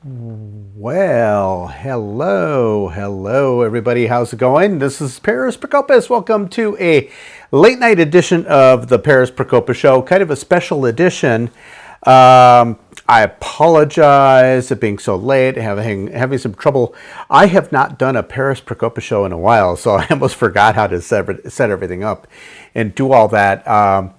Well, hello, everybody. How's it going? This is Paris Procopis. Welcome to a late night edition of the Paris Procopis Show, kind of a special edition. I apologize for being so late, having some trouble. I have not done a Paris Procopis show in a while, so I almost forgot how to set everything up and do all that.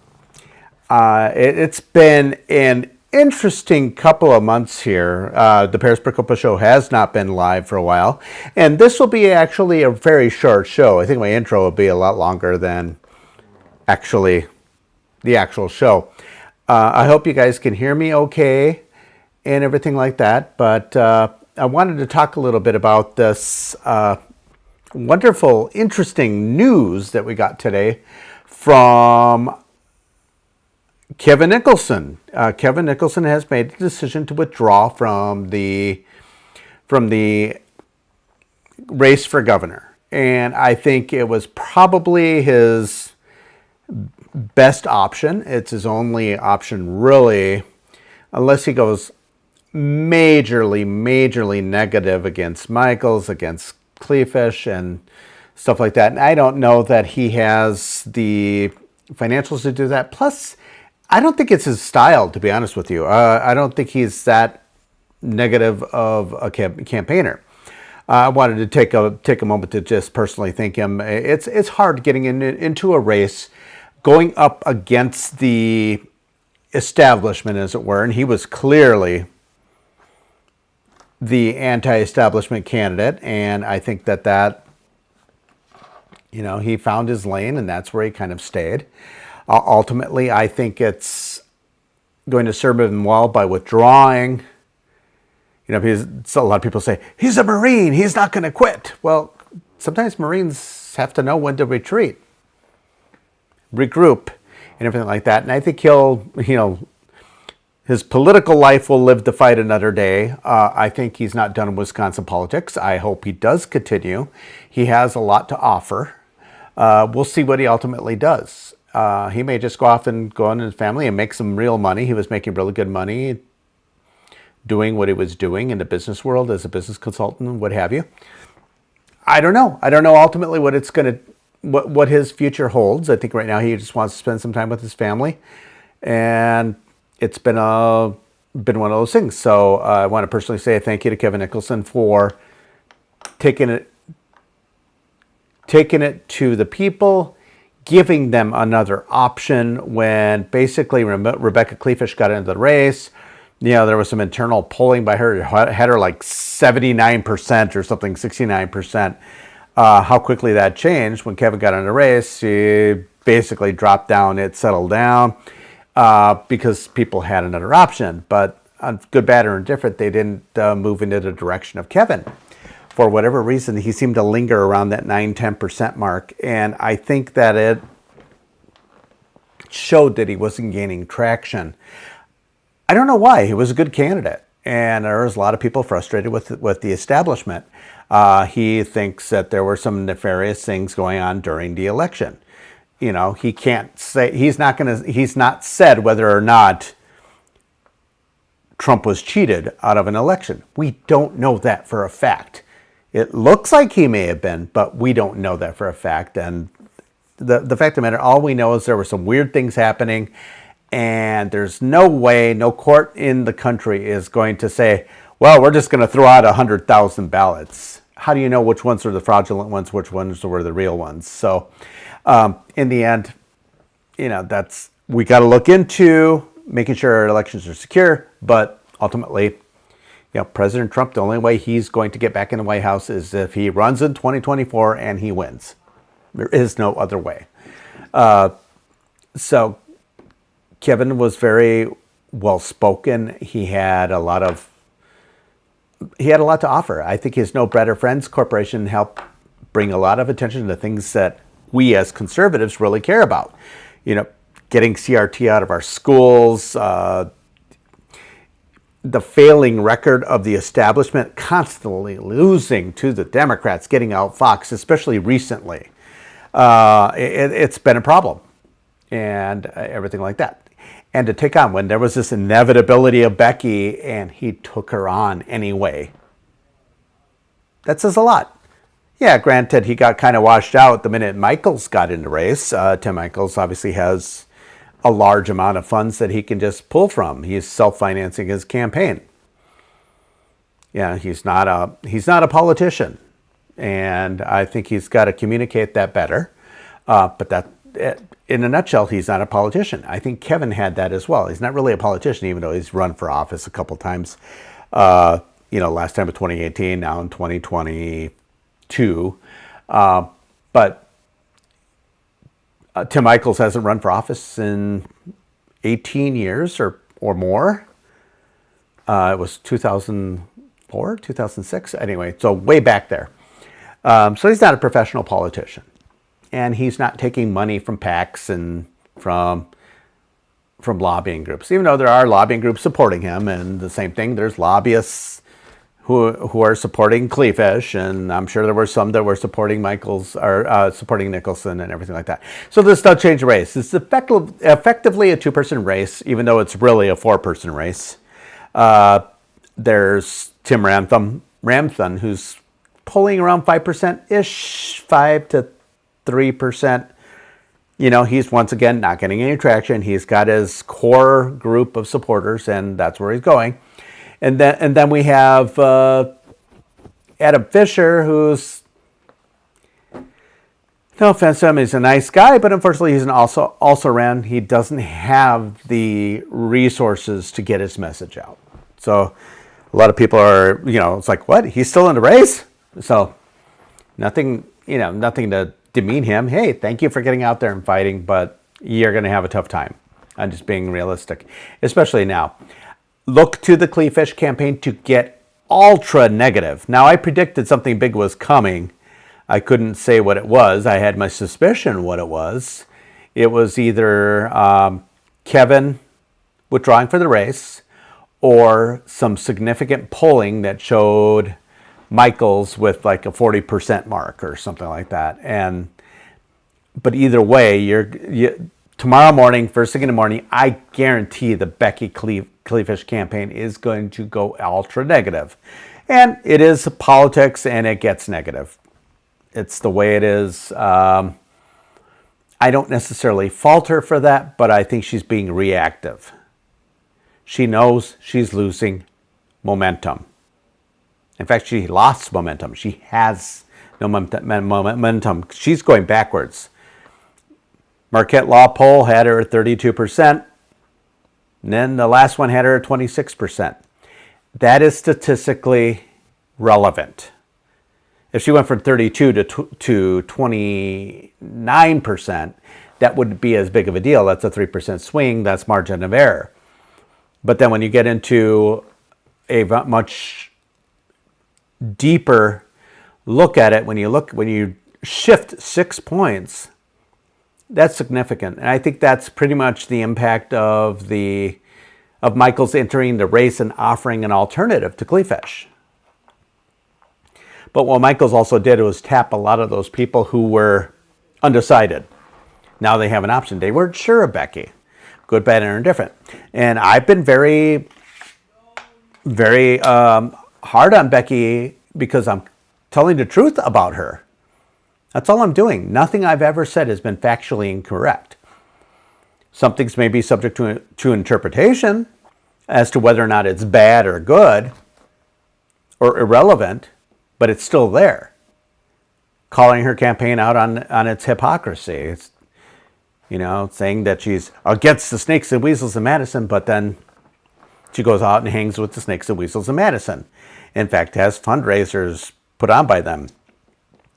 It's been an interesting couple of months here. The Paris Procopis show has not been live for a while, and this will be actually a very short show. I think my intro will be a lot longer than actually the actual show. I hope you guys can hear me okay and everything like that, but I wanted to talk a little bit about this wonderful, interesting news that we got today from Kevin Nicholson. Kevin Nicholson has made the decision to withdraw from the race for governor, and I think it was probably his best option. It's his only option, really, unless he goes majorly negative against Michaels, against Cleefish, and stuff like that. And I don't know that he has the financials to do that. Plus, I don't think it's his style, to be honest with you. I don't think he's that negative of a campaigner. I wanted to take a moment to just personally thank him. It's hard getting into a race, going up against the establishment, as it were, and he was clearly the anti-establishment candidate, and I think that he found his lane, and that's where he kind of stayed. Ultimately, I think it's going to serve him well by withdrawing. Because a lot of people say, he's a Marine, he's not going to quit. Well, sometimes Marines have to know when to retreat, regroup, and everything like that. And I think his political life will live to fight another day. I think he's not done in Wisconsin politics. I hope he does continue. He has a lot to offer. We'll see what he ultimately does. He may just go off and go on in his family and make some real money. He was making really good money doing what he was doing in the business world as a business consultant and what have you. I don't know. I don't know ultimately what his future holds. I think right now he just wants to spend some time with his family, and it's been one of those things. So I want to personally say thank you to Kevin Nicholson for taking it to the people, giving them another option when basically Rebecca Cleefish got into the race. There was some internal polling by her. It had her like 79% or something, 69%. How quickly that changed when Kevin got in the race. She basically dropped down. It settled down because people had another option. But on good, bad, or indifferent, they didn't move into the direction of Kevin. For whatever reason, he seemed to linger around that 9-10% mark. And I think that it showed that he wasn't gaining traction. I don't know why. He was a good candidate. And there was a lot of people frustrated with the establishment. He thinks that there were some nefarious things going on during the election. He can't say, he's not said whether or not Trump was cheated out of an election. We don't know that for a fact. It looks like he may have been, but we don't know that for a fact. And the fact of the matter, all we know is there were some weird things happening, and there's no way, no court in the country is going to say, well, we're just going to throw out 100,000 ballots. How do you know which ones are the fraudulent ones, which ones were the real ones? So in the end, we got to look into making sure our elections are secure. But ultimately, President Trump, the only way he's going to get back in the White House is if he runs in 2024 and he wins. There is no other way. So Kevin was very well spoken. He had a lot to offer. I think his No Better Friends Corporation helped bring a lot of attention to things that we as conservatives really care about. Getting CRT out of our schools, the failing record of the establishment constantly losing to the Democrats, getting out Fox, especially recently. It's been a problem and everything like that. and to take on when there was this inevitability of Becky and he took her on anyway. That says a lot. Yeah, granted, he got kind of washed out the minute Michaels got in the race. Tim Michaels obviously has a large amount of funds that he can just pull from. He's self-financing his campaign. Yeah, he's not a politician, and I think he's got to communicate that better. But that, in a nutshell, he's not a politician. I think Kevin had that as well. He's not really a politician, even though he's run for office a couple times. Last time in 2018, now in 2022. But Tim Michaels hasn't run for office in 18 years or more. It was 2004, 2006. Anyway, so way back there. So he's not a professional politician. And he's not taking money from PACs and from lobbying groups, even though there are lobbying groups supporting him. And the same thing, there's lobbyists who are supporting Kleefish, and I'm sure there were some that were supporting Michaels or supporting Nicholson and everything like that. So this does change the race. It's effectively a two-person race, even though it's really a four-person race. There's Tim Ramthun, who's pulling around 5%-ish, 5 to 3%. He's once again not getting any traction. He's got his core group of supporters, and that's where he's going. And then we have Adam Fisher, who's, no offense to him, he's a nice guy, but unfortunately he's also ran. He doesn't have the resources to get his message out. So a lot of people are, it's like, what? He's still in the race? So nothing to demean him. Hey, thank you for getting out there and fighting, but you're going to have a tough time. I'm just being realistic, especially now. Look to the Kleefish campaign to get ultra negative. Now, I predicted something big was coming. I couldn't say what it was. I had my suspicion what it was. It was either Kevin withdrawing for the race or some significant polling that showed Michaels with like a 40% mark or something like that. But either way, tomorrow morning, first thing in the morning, I guarantee the Becky Kleefish campaign is going to go ultra negative. And it is politics, and it gets negative. It's the way it is. I don't necessarily fault her for that, but I think she's being reactive. She knows she's losing momentum. In fact, she lost momentum. She has no momentum. She's going backwards. Marquette Law poll had her at 32%. And then the last one had her at 26%. That is statistically relevant. If she went from 32 to 29%, that wouldn't be as big of a deal. That's a 3% swing. That's margin of error. But then when you get into a much deeper look at it, when you shift 6 points, that's significant. And I think that's pretty much the impact of Michaels entering the race and offering an alternative to Kleefish. But what Michaels also did was tap a lot of those people who were undecided. Now they have an option. They weren't sure of Becky. Good, bad, and indifferent. And I've been very, very hard on Becky because I'm telling the truth about her. That's all I'm doing. Nothing I've ever said has been factually incorrect. Some things may be subject to interpretation as to whether or not it's bad or good or irrelevant, but it's still there. Calling her campaign out on its hypocrisy. It's, saying that she's against the snakes and weasels in Madison, but then she goes out and hangs with the snakes and weasels in Madison. In fact, has fundraisers put on by them.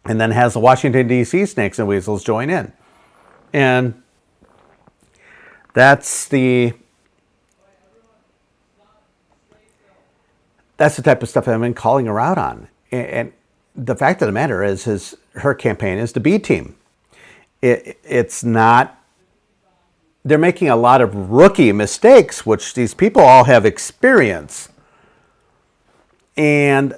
And then has the Washington, D.C. snakes and weasels join in. And that's the type of stuff that I've been calling her out on. And the fact of the matter is her campaign is the B team. It's not, they're making a lot of rookie mistakes, which these people all have experience. And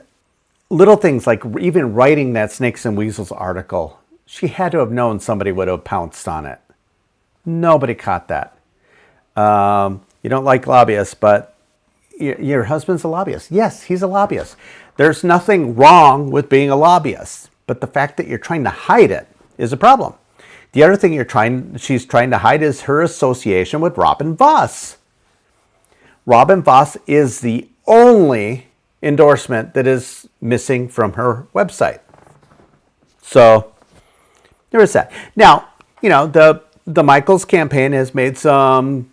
little things like even writing that Snakes and Weasels article, she had to have known somebody would have pounced on it. Nobody caught that. You don't like lobbyists, but your husband's a lobbyist. Yes, he's a lobbyist. There's nothing wrong with being a lobbyist, but the fact that you're trying to hide it is a problem. The other thing she's trying to hide is her association with Robin Voss. Robin Voss is the only endorsement that is missing from her website. So there is that. Now, the Michaels campaign has made some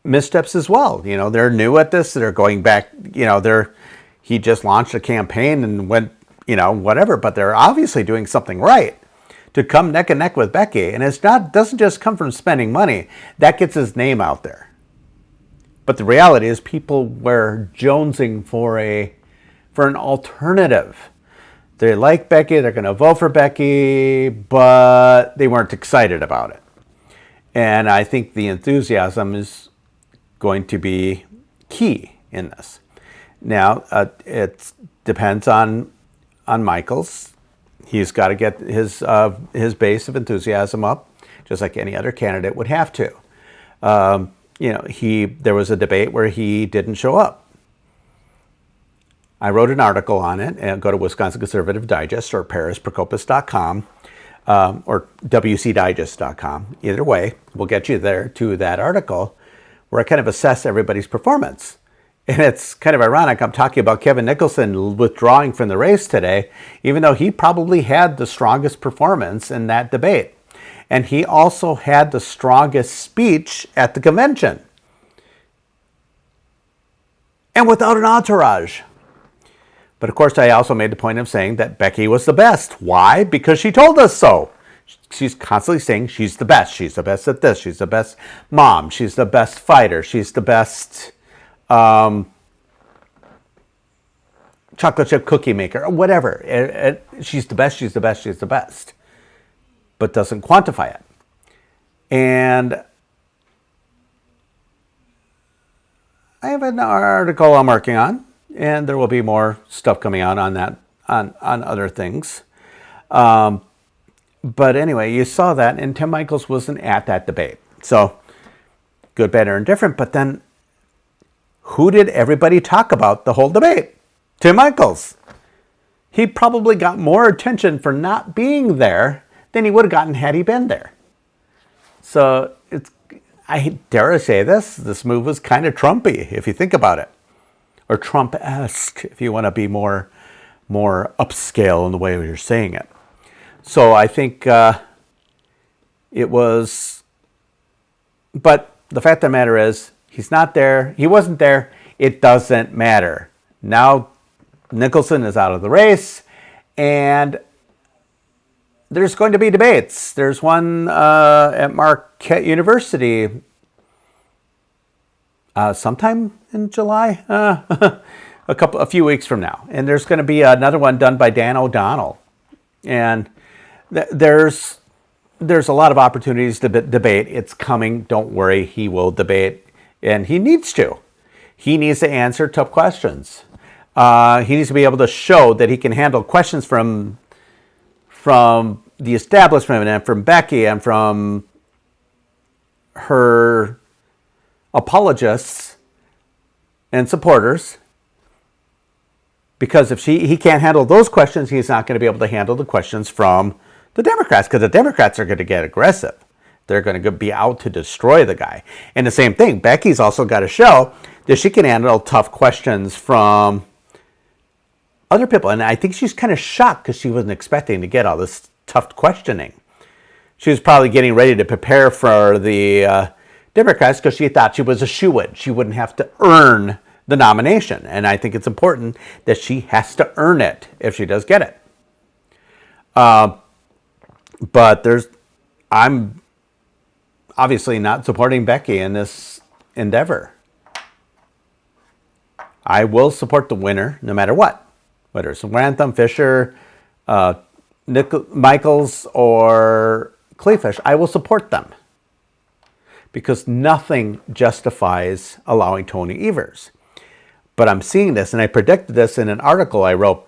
missteps as well. They're new at this. They're going back, he just launched a campaign and went, whatever, but they're obviously doing something right to come neck and neck with Becky. And doesn't just come from spending money. That gets his name out there. But the reality is people were jonesing for an alternative. They like Becky, they're going to vote for Becky, but they weren't excited about it. And I think the enthusiasm is going to be key in this. Now, it depends on Michaels. He's got to get his base of enthusiasm up, just like any other candidate would have to. There was a debate where he didn't show up. I wrote an article on it, and go to Wisconsin Conservative Digest or ParisProcopis.com or WCDigest.com. Either way, we'll get you there to that article where I kind of assess everybody's performance. And it's kind of ironic. I'm talking about Kevin Nicholson withdrawing from the race today, even though he probably had the strongest performance in that debate. And he also had the strongest speech at the convention. And without an entourage. But of course, I also made the point of saying that Becky was the best. Why? Because she told us so. She's constantly saying she's the best. She's the best at this. She's the best mom. She's the best fighter. She's the best chocolate chip cookie maker or whatever. She's the best. She's the best. She's the best. But doesn't quantify it. And I have an article I'm working on. And there will be more stuff coming out on that, on other things. But anyway, you saw that, and Tim Michaels wasn't at that debate. So, good, bad, or indifferent. But then, who did everybody talk about the whole debate? Tim Michaels. He probably got more attention for not being there than he would have gotten had he been there. So, I dare I say this move was kind of Trumpy, if you think about it. Or Trump-esque, if you want to be more upscale in the way you're saying it. So I think it was, but the fact of the matter is, he's not there. He wasn't there. It doesn't matter. Now Nicholson is out of the race, and there's going to be debates. There's one at Marquette University sometime in July, a few weeks from now. And there's going to be another one done by Dan O'Donnell. And there's a lot of opportunities to debate. It's coming. Don't worry. He will debate. And he needs to. He needs to answer tough questions. He needs to be able to show that he can handle questions from the establishment and from Becky and from her apologists and supporters, because if he can't handle those questions, he's not going to be able to handle the questions from the Democrats, because the Democrats are going to get aggressive. They're going to be out to destroy the guy. And the same thing, Becky's also got to show that she can handle tough questions from other people. And I think she's kind of shocked because she wasn't expecting to get all this tough questioning. She was probably getting ready to prepare for the Democrats because she thought she was a shoo-in. She wouldn't have to earn the nomination. And I think it's important that she has to earn it if she does get it. But I'm obviously not supporting Becky in this endeavor. I will support the winner no matter what. Whether it's Rantham, Fisher, Michaels, or Kleefisch, I will support them. Because nothing justifies allowing Tony Evers. But I'm seeing this, and I predicted this in an article I wrote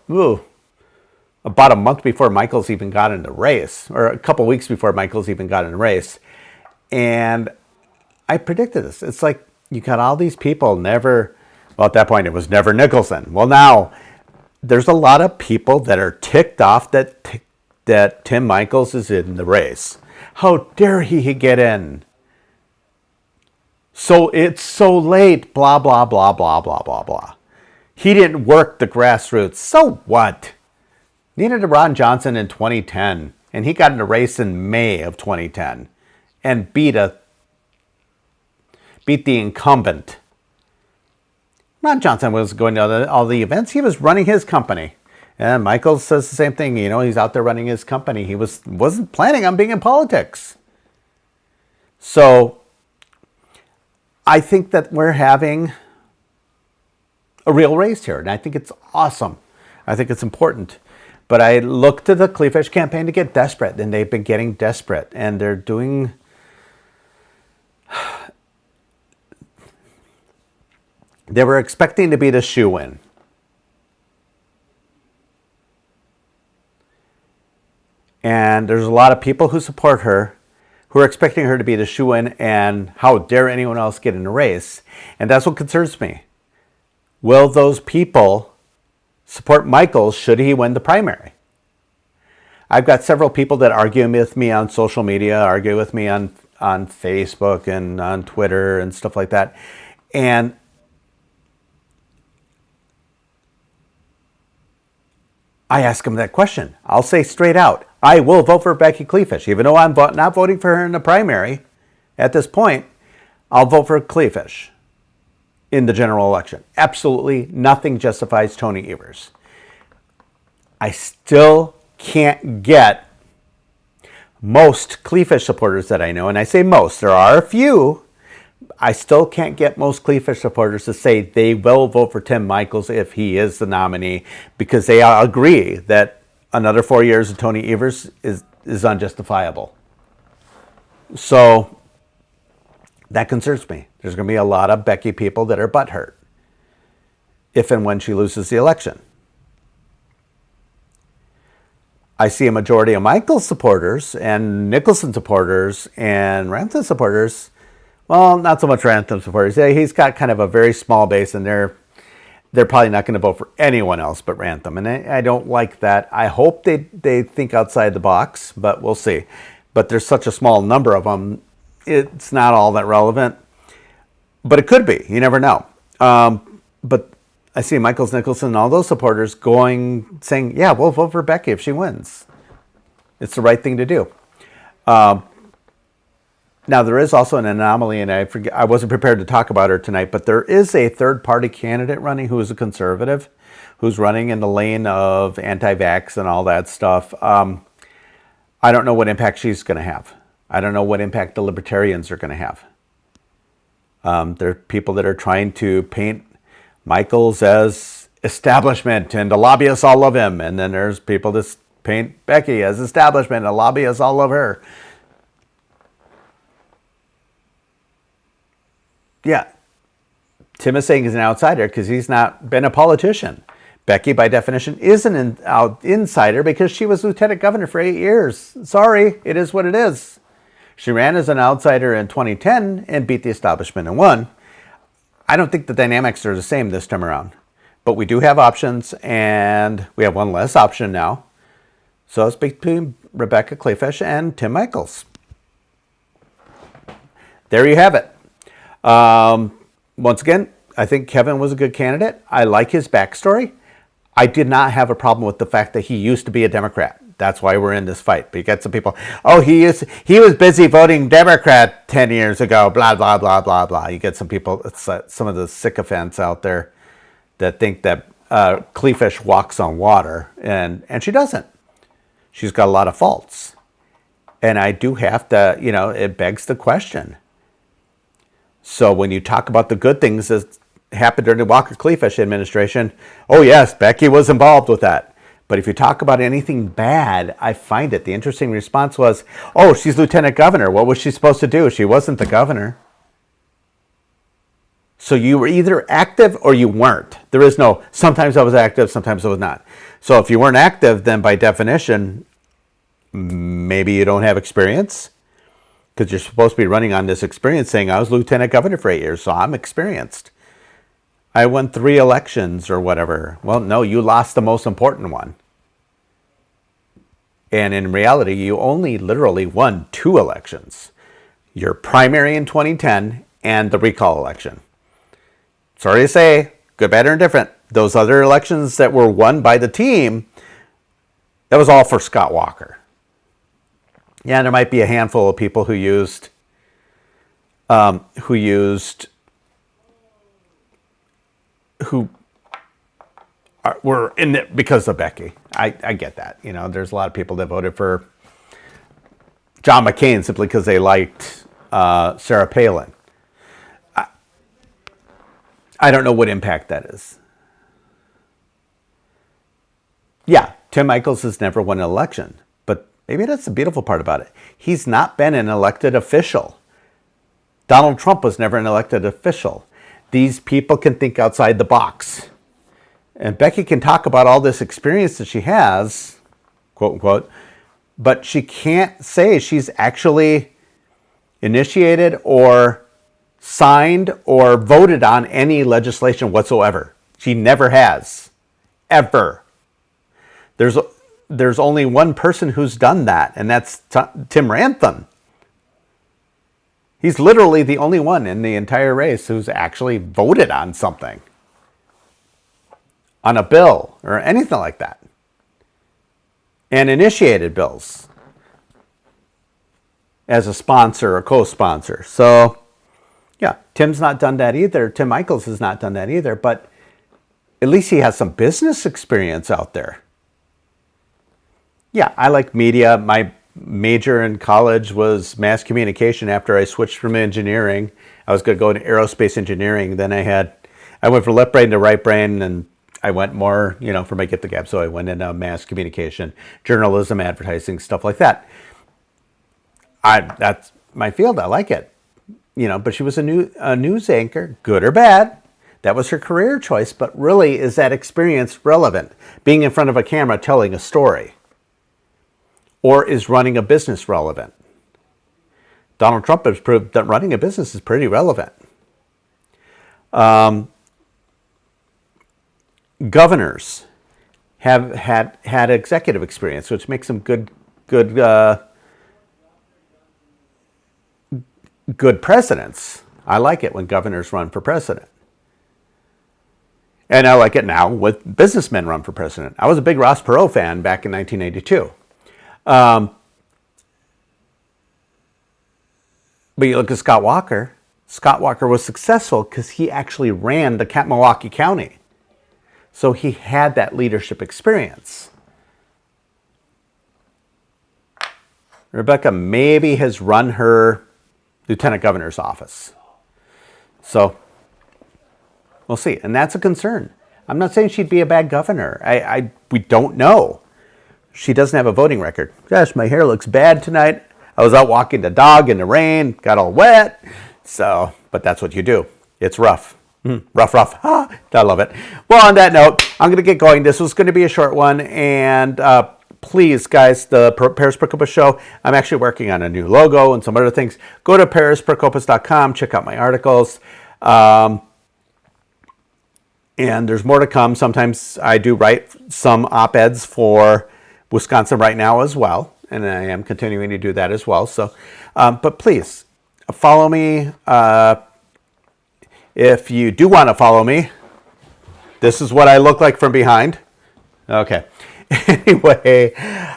about a month before Michaels even got in the race, or a couple weeks before Michaels even got in the race. And I predicted this. It's like you got all these people never, well, at that point it was never Nicholson. Well, now there's a lot of people that are ticked off that Tim Michaels is in the race. How dare he get in? So it's so late, blah, blah, blah, blah, blah, blah, blah. He didn't work the grassroots. So what? Neither did Ron Johnson in 2010. And he got in a race in May of 2010 and beat the incumbent. Ron Johnson was going to all the events. He was running his company. And Michaels says the same thing. You know, he's out there running his company. He wasn't planning on being in politics. So I think that we're having a real race here. And I think it's awesome. I think it's important. But I look to the Kleefisch campaign to get desperate. And they've been getting desperate. And they're doing... They were expecting to be the shoo-in. And there's a lot of people who support her who are expecting her to be the shoo-in, and how dare anyone else get in a race? And that's what concerns me. Will those people support Michaels should he win the primary? I've got several people that argue with me on social media, argue with me on Facebook and on Twitter and stuff like that. And I ask them that question. I'll say straight out, I will vote for Becky Kleefisch. Even though I'm not voting for her in the primary at this point, I'll vote for Kleefisch in the general election. Absolutely nothing justifies Tony Evers. I still can't get most Kleefisch supporters that I know, and I say most, there are a few, I still can't get most Kleefisch supporters to say they will vote for Tim Michaels if he is the nominee, because they agree that another 4 years of Tony Evers is unjustifiable. So that concerns me. There's going to be a lot of Becky people that are butthurt if and when she loses the election. I see a majority of Michaels supporters and Nicholson supporters and Rantham supporters. Well, not so much Rantham supporters. Yeah, he's got kind of a very small base, and they're probably not going to vote for anyone else but Rantham. And I don't like that. I hope they think outside the box, but we'll see. But there's such a small number of them, it's not all that relevant. But it could be. You never know. But I see Michaels, Nicholson, and all those supporters saying, yeah, we'll vote for Becky if she wins. It's the right thing to do. Now, there is also an anomaly, and I wasn't prepared to talk about her tonight, but there is a third-party candidate running who is a conservative, who's running in the lane of anti-vax and all that stuff. I don't know what impact she's going to have. I don't know what impact the libertarians are going to have. There are people that are trying to paint Michaels as establishment, and the lobbyists all love him. And then there's people that paint Becky as establishment, and the lobbyists all love her. Yeah, Tim is saying he's an outsider because he's not been a politician. Becky, by definition, is an insider because she was lieutenant governor for 8 years. Sorry, it is what it is. She ran as an outsider in 2010 and beat the establishment and won. I don't think the dynamics are the same this time around. But we do have options, and we have one less option now. So it's between Rebecca Kleefisch and Tim Michaels. There you have it. Once again, I think Kevin was a good candidate. I like his backstory. I did not have a problem with the fact that he used to be a Democrat. That's why we're in this fight. But you get some people, oh, he was busy voting Democrat 10 years ago, blah, blah, blah, blah, blah. You get some people, some of the sycophants out there that think that Kleefisch walks on water, and she doesn't. She's got a lot of faults. And I do have to, it begs the question. So when you talk about the good things that happened during the Walker Kleefisch administration, oh yes, Becky was involved with that. But if you talk about anything bad, I find it. The interesting response was, oh, she's lieutenant governor. What was she supposed to do? She wasn't the governor. So you were either active or you weren't. There is no, sometimes I was active, sometimes I was not. So if you weren't active, then by definition, maybe you don't have experience. because you're supposed to be running on this experience saying, I was lieutenant governor for 8 years, so I'm experienced. I won 3 elections or whatever. Well, no, you lost the most important one. And in reality, you only literally won 2 elections. Your primary in 2010 and the recall election. Sorry to say, good, bad, or indifferent. Those other elections that were won by the team, that was all for Scott Walker. Yeah, there might be a handful of people who were in it because of Becky. I get that. You know, there's a lot of people that voted for John McCain simply because they liked Sarah Palin. I don't know what impact that is. Yeah, Tim Michels has never won an election, but maybe that's the beautiful part about it. He's not been an elected official. Donald Trump was never an elected official. These people can think outside the box. And Becky can talk about all this experience that she has, quote unquote, but she can't say she's actually initiated or signed or voted on any legislation whatsoever. She never has, ever. There's only one person who's done that, and that's Tim Ramthun. He's literally the only one in the entire race who's actually voted on something, on a bill or anything like that, and initiated bills as a sponsor or co-sponsor. So, yeah, Tim's not done that either. Tim Michels has not done that either, but at least he has some business experience out there. Yeah, I like media. My major in college was mass communication after I switched from engineering. I was going to go into aerospace engineering. Then I went from left brain to right brain, and I went more, for my gift the gap. So I went into mass communication, journalism, advertising, stuff like that. That's my field. I like it. But she was a news anchor, good or bad. That was her career choice. But really, is that experience relevant? Being in front of a camera telling a story. Or is running a business relevant? Donald Trump has proved that running a business is pretty relevant. Governors have had executive experience, which makes them good presidents. I like it when governors run for president. And I like it now with businessmen run for president. I was a big Ross Perot fan back in 1982. But you look at Scott Walker. Scott Walker was successful because he actually ran the Milwaukee County. So he had that leadership experience. Rebecca maybe has run her lieutenant governor's office. So we'll see. And that's a concern. I'm not saying she'd be a bad governor. We don't know. She doesn't have a voting record. Gosh, my hair looks bad tonight. I was out walking the dog in the rain, got all wet. So, but that's what you do. It's rough. Rough. I love it. Well, on that note, I'm going to get going. This was going to be a short one. And please, guys, the Paris Procopis Show, I'm actually working on a new logo and some other things. Go to parisprocopis.com. Check out my articles. And there's more to come. Sometimes I do write some op-eds for Wisconsin Right Now as well. And I am continuing to do that as well. So, but please follow me. If you do want to follow me, this is what I look like from behind. Okay. Anyway,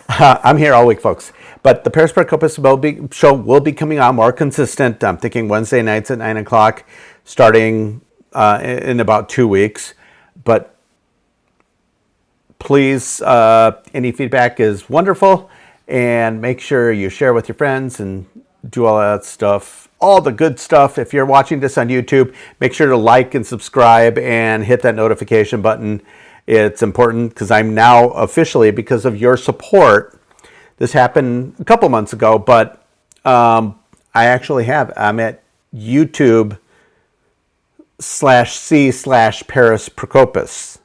I'm here all week, folks. But the Paris Procopis show will be coming on more consistent. I'm thinking Wednesday nights at 9 o'clock, starting in about 2 weeks. But please, any feedback is wonderful. And make sure you share with your friends and do all that stuff, all the good stuff. If you're watching this on YouTube, make sure to like and subscribe and hit that notification button. It's important because I'm now officially, because of your support, this happened a couple months ago, but I'm at YouTube/C/Paris Procopis.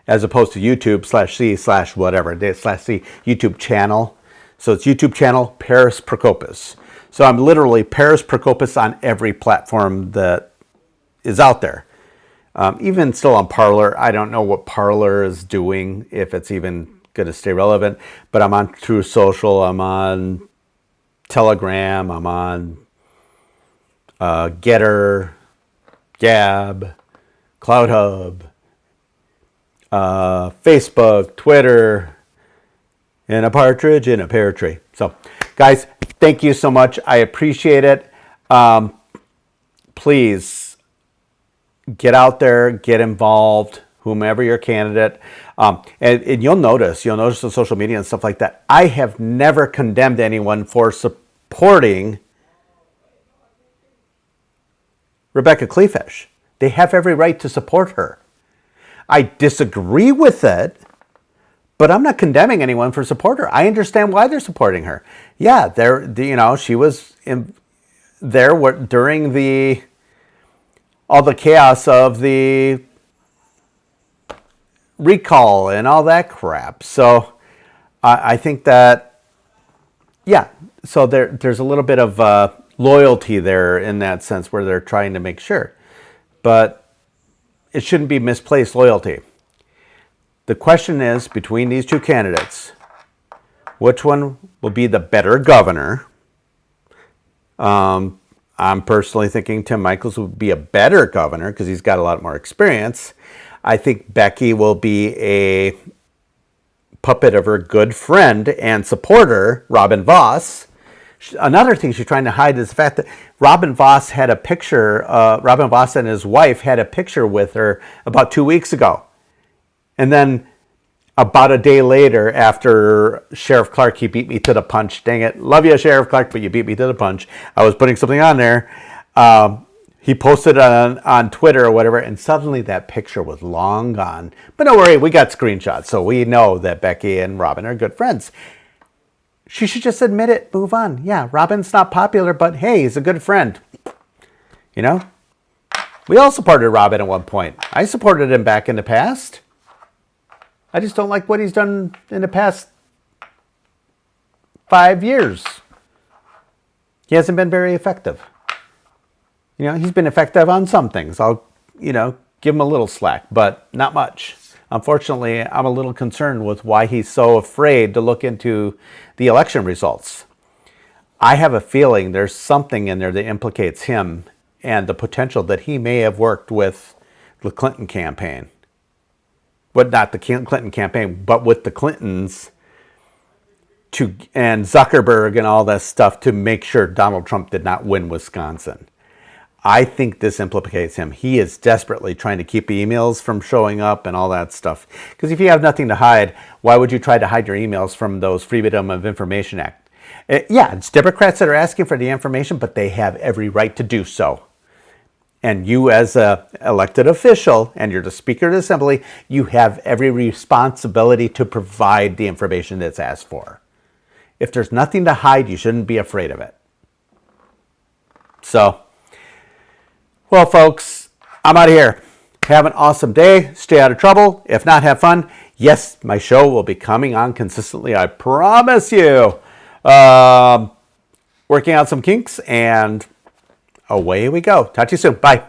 As opposed to YouTube/C/whatever, /C YouTube channel. So it's YouTube channel, Paris Procopis. So I'm literally Paris Procopis on every platform that is out there. Even still on Parler, I don't know what Parler is doing, if it's even going to stay relevant, but I'm on Truth Social, I'm on Telegram, I'm on Getter, Gab, CloudHub, Facebook, Twitter, and a partridge in a pear tree. So, guys, thank you so much. I appreciate it. Please get out there, get involved, whomever your candidate. And you'll notice on social media and stuff like that, I have never condemned anyone for supporting Rebecca Kleefisch. They have every right to support her. I disagree with it, but I'm not condemning anyone for supporting her. I understand why they're supporting her. Yeah, she was there during all the chaos of the recall and all that crap. So I think that, yeah, so there's a little bit of loyalty there in that sense where they're trying to make sure. But it shouldn't be misplaced loyalty. The question is, between these two candidates, which one will be the better governor? I'm personally thinking Tim Michels would be a better governor because he's got a lot more experience. I think Becky will be a puppet of her good friend and supporter, Robin Vos. Another thing she's trying to hide is the fact that Robin Vos and his wife had a picture with her about 2 weeks ago. And then about a day later, after Sheriff Clark, he beat me to the punch. Dang it. Love you, Sheriff Clark, but you beat me to the punch. I was putting something on there. He posted it on Twitter or whatever, and suddenly that picture was long gone. But don't worry, we got screenshots, so we know that Becky and Robin are good friends. She should just admit it, move on. Yeah, Robin's not popular, but hey, he's a good friend. You know? We all supported Robin at one point. I supported him back in the past. I just don't like what he's done in the past 5 years. He hasn't been very effective. You know, he's been effective on some things. I'll, give him a little slack, but not much. Unfortunately, I'm a little concerned with why he's so afraid to look into the election results. I have a feeling there's something in there that implicates him and the potential that he may have worked with the Clinton campaign. But not the Clinton campaign, but with the Clintons and Zuckerberg and all that stuff to make sure Donald Trump did not win Wisconsin. I think this implicates him. He is desperately trying to keep emails from showing up and all that stuff. Because if you have nothing to hide, why would you try to hide your emails from those Freedom of Information Act? It's Democrats that are asking for the information, but they have every right to do so. And you as an elected official, and you're the Speaker of the Assembly, you have every responsibility to provide the information that's asked for. If there's nothing to hide, you shouldn't be afraid of it. So, well, folks, I'm out of here. Have an awesome day. Stay out of trouble. If not, have fun. Yes, my show will be coming on consistently. I promise you. Working out some kinks, and away we go. Talk to you soon. Bye.